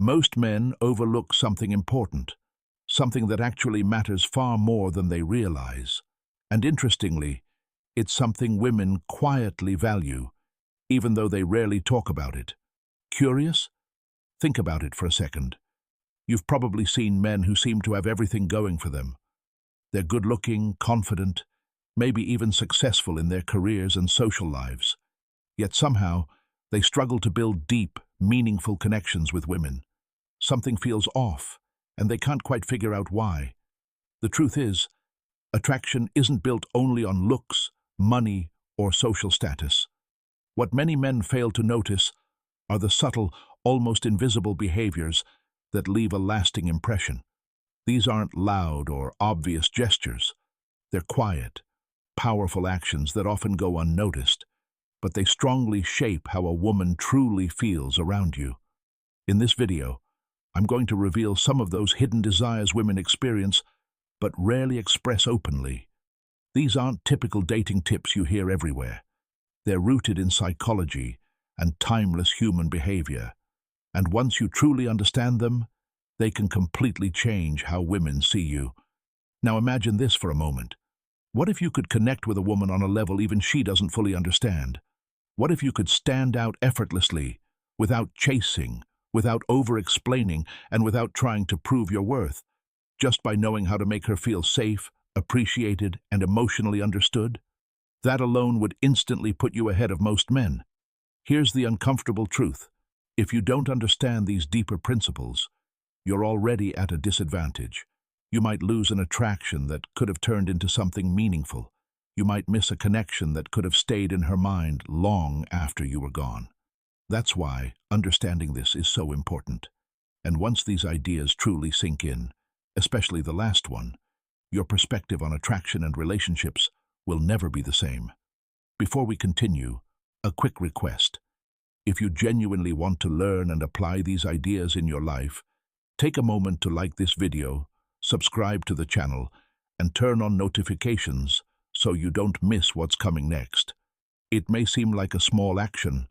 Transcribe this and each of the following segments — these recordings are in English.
Most men overlook something important, something that actually matters far more than they realize. And interestingly, it's something women quietly value, even though they rarely talk about it. Curious? Think about it for a second. You've probably seen men who seem to have everything going for them. They're good-looking, confident, maybe even successful in their careers and social lives. Yet somehow, they struggle to build deep, meaningful connections with women. Something feels off, and they can't quite figure out why. The truth is, attraction isn't built only on looks, money, or social status. What many men fail to notice are the subtle, almost invisible behaviors that leave a lasting impression. These aren't loud or obvious gestures. They're quiet, powerful actions that often go unnoticed, but they strongly shape how a woman truly feels around you. In this video, I'm going to reveal some of those hidden desires women experience but rarely express openly. These aren't typical dating tips you hear everywhere. They're rooted in psychology and timeless human behavior, and once you truly understand them, they can completely change how women see you. Now imagine this for a moment. What if you could connect with a woman on a level even she doesn't fully understand? What if you could stand out effortlessly, without chasing, without over-explaining, and without trying to prove your worth, just by knowing how to make her feel safe, appreciated, and emotionally understood? That alone would instantly put you ahead of most men. Here's the uncomfortable truth. If you don't understand these deeper principles, you're already at a disadvantage. You might lose an attraction that could have turned into something meaningful. You might miss a connection that could have stayed in her mind long after you were gone. That's why understanding this is so important. And once these ideas truly sink in, especially the last one, your perspective on attraction and relationships will never be the same. Before we continue, a quick request. If you genuinely want to learn and apply these ideas in your life, take a moment to like this video, subscribe to the channel, and turn on notifications so you don't miss what's coming next. It may seem like a small action,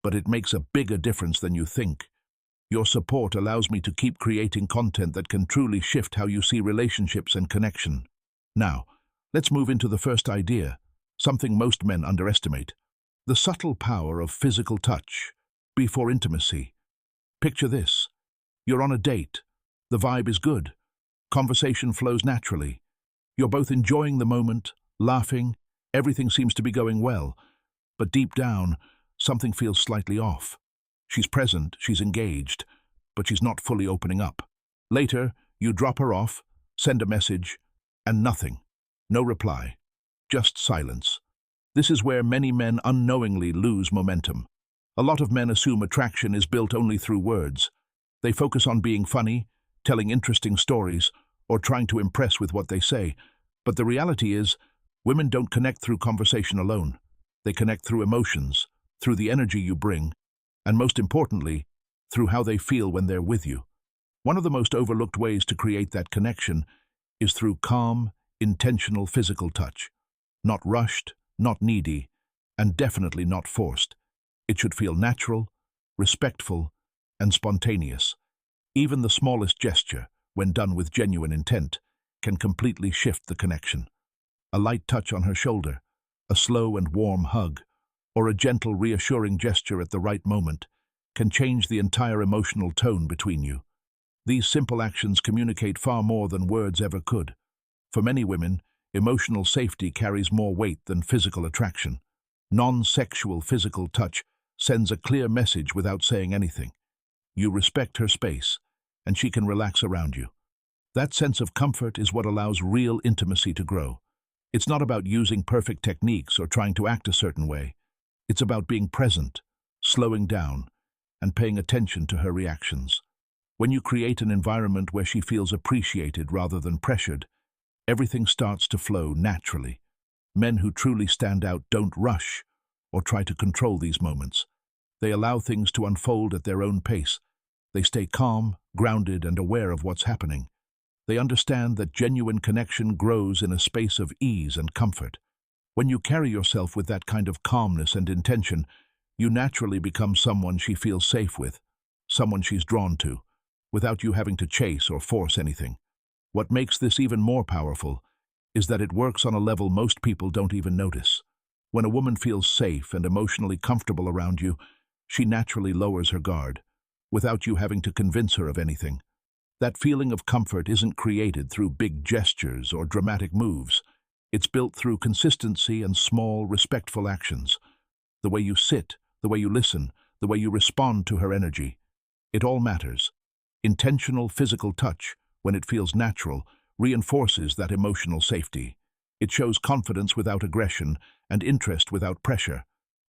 but it makes a bigger difference than you think. Your support allows me to keep creating content that can truly shift how you see relationships and connection. Now, let's move into the first idea, something most men underestimate: the subtle power of physical touch before intimacy. Picture this. You're on a date. The vibe is good. Conversation flows naturally. You're both enjoying the moment, laughing, everything seems to be going well. But deep down, something feels slightly off. She's present, she's engaged, but she's not fully opening up. Later, you drop her off, send a message, and nothing. No reply. Just silence. This is where many men unknowingly lose momentum. A lot of men assume attraction is built only through words. They focus on being funny, telling interesting stories, or trying to impress with what they say. But the reality is, women don't connect through conversation alone. They connect through emotions, through the energy you bring, and most importantly, through how they feel when they're with you. One of the most overlooked ways to create that connection is through calm, intentional physical touch. Not rushed, not needy, and definitely not forced. It should feel natural, respectful, and spontaneous. Even the smallest gesture, when done with genuine intent, can completely shift the connection. A light touch on her shoulder, a slow and warm hug, or a gentle, reassuring gesture at the right moment can change the entire emotional tone between you. These simple actions communicate far more than words ever could. For many women, emotional safety carries more weight than physical attraction. Non-sexual physical touch sends a clear message without saying anything. You respect her space, and she can relax around you. That sense of comfort is what allows real intimacy to grow. It's not about using perfect techniques or trying to act a certain way. It's about being present, slowing down, and paying attention to her reactions. When you create an environment where she feels appreciated rather than pressured, everything starts to flow naturally. Men who truly stand out don't rush or try to control these moments. They allow things to unfold at their own pace. They stay calm, grounded, and aware of what's happening. They understand that genuine connection grows in a space of ease and comfort. When you carry yourself with that kind of calmness and intention, you naturally become someone she feels safe with, someone she's drawn to. without you having to chase or force anything. What makes this even more powerful is that it works on a level most people don't even notice. When a woman feels safe and emotionally comfortable around you, she naturally lowers her guard, without you having to convince her of anything. That feeling of comfort isn't created through big gestures or dramatic moves. It's built through consistency and small, respectful actions. The way you sit, the way you listen, the way you respond to her energy. It all matters. Intentional physical touch, when it feels natural, reinforces that emotional safety. It shows confidence without aggression and interest without pressure.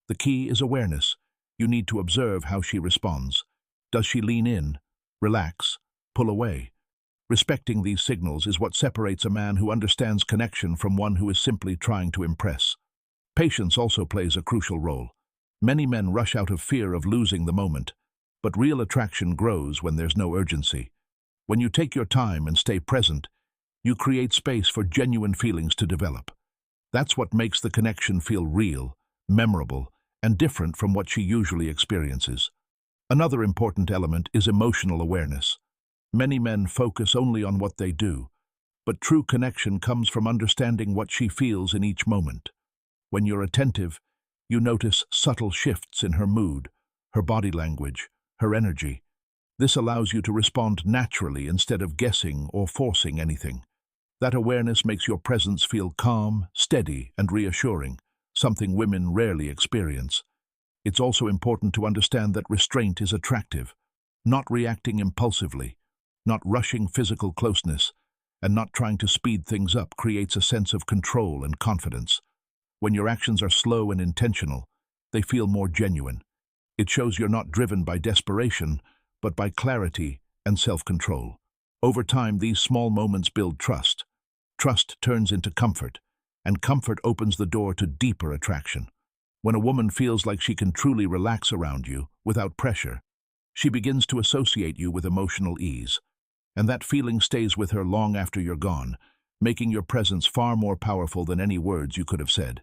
The key is awareness. You need to observe how she responds. Does she lean in, relax, pull away? Respecting these signals is what separates a man who understands connection from one who is simply trying to impress. Patience also plays a crucial role. Many men rush out of fear of losing the moment, but real attraction grows when there's no urgency. When you take your time and stay present, you create space for genuine feelings to develop. That's what makes the connection feel real, memorable, and different from what she usually experiences. Another important element is emotional awareness. Many men focus only on what they do, but true connection comes from understanding what she feels in each moment. When you're attentive, you notice subtle shifts in her mood, her body language, her energy. This allows you to respond naturally instead of guessing or forcing anything. That awareness makes your presence feel calm, steady, and reassuring, something women rarely experience. It's also important to understand that restraint is attractive. Not reacting impulsively, not rushing physical closeness, and not trying to speed things up creates a sense of control and confidence. When your actions are slow and intentional, they feel more genuine. It shows you're not driven by desperation, but by clarity and self-control. Over time, these small moments build trust. Trust turns into comfort, and comfort opens the door to deeper attraction. When a woman feels like she can truly relax around you, without pressure, she begins to associate you with emotional ease. And that feeling stays with her long after you're gone, making your presence far more powerful than any words you could have said.